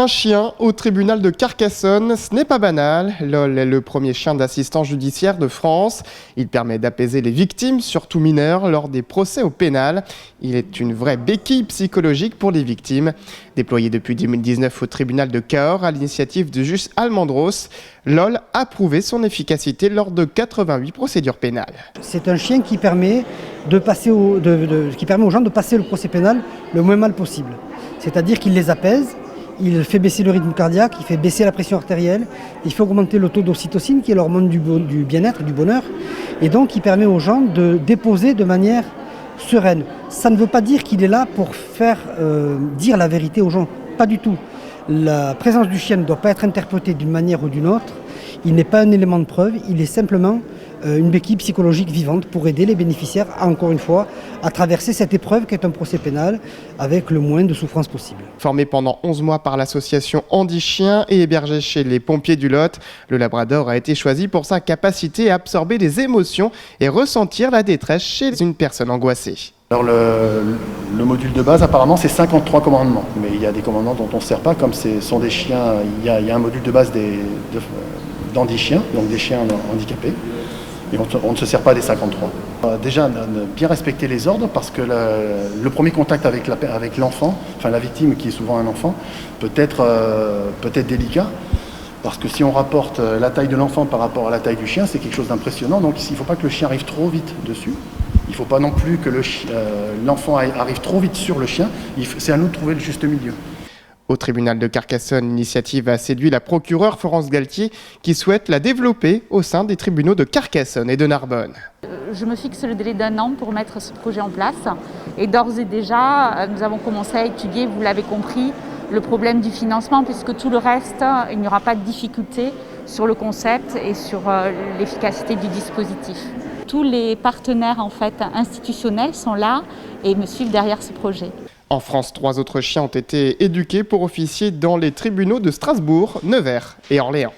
Un chien au tribunal de Carcassonne, ce n'est pas banal. LOL est le premier chien d'assistance judiciaire de France. Il permet d'apaiser les victimes, surtout mineures, lors des procès au pénal. Il est une vraie béquille psychologique pour les victimes. Déployé depuis 2019 au tribunal de Cahors à l'initiative du juge Almendros, LOL a prouvé son efficacité lors de 88 procédures pénales. C'est un chien qui permet, qui permet aux gens de passer le procès pénal le moins mal possible. C'est-à-dire qu'il les apaise. Il fait baisser le rythme cardiaque, il fait baisser la pression artérielle, il fait augmenter le taux d'ocytocine qui est l'hormone du bien-être, du bonheur. Et donc il permet aux gens de déposer de manière sereine. Ça ne veut pas dire qu'il est là pour faire dire la vérité aux gens, pas du tout. La présence du chien ne doit pas être interprétée d'une manière ou d'une autre. Il n'est pas un élément de preuve, il est simplement une béquille psychologique vivante pour aider les bénéficiaires, encore une fois, à traverser cette épreuve qu'est un procès pénal avec le moins de souffrance possible. Formé pendant 11 mois par l'association Andy Chien et hébergé chez les pompiers du Lot, le Labrador a été choisi pour sa capacité à absorber les émotions et ressentir la détresse chez une personne angoissée. Alors le module de base apparemment c'est 53 commandements, mais il y a des commandements dont on ne se sert pas, comme ce sont des chiens, il y a un module de base d'Andy Chien, donc des chiens handicapés, et on ne se sert pas des 53. Déjà bien respecter les ordres, parce que le premier contact avec l'enfant, enfin la victime qui est souvent un enfant, peut être délicat. Parce que si on rapporte la taille de l'enfant par rapport à la taille du chien, c'est quelque chose d'impressionnant, donc il ne faut pas que le chien arrive trop vite dessus. Il ne faut pas non plus que l'enfant arrive trop vite sur le chien. C'est à nous de trouver le juste milieu. Au tribunal de Carcassonne, l'initiative a séduit la procureure Florence Galtier qui souhaite la développer au sein des tribunaux de Carcassonne et de Narbonne. Je me fixe le délai d'1 an pour mettre ce projet en place. Et d'ores et déjà, nous avons commencé à étudier, vous l'avez compris, le problème du financement, puisque tout le reste, il n'y aura pas de difficulté sur le concept et sur l'efficacité du dispositif. Tous les partenaires institutionnels sont là et me suivent derrière ce projet. En France, 3 autres chiens ont été éduqués pour officier dans les tribunaux de Strasbourg, Nevers et Orléans.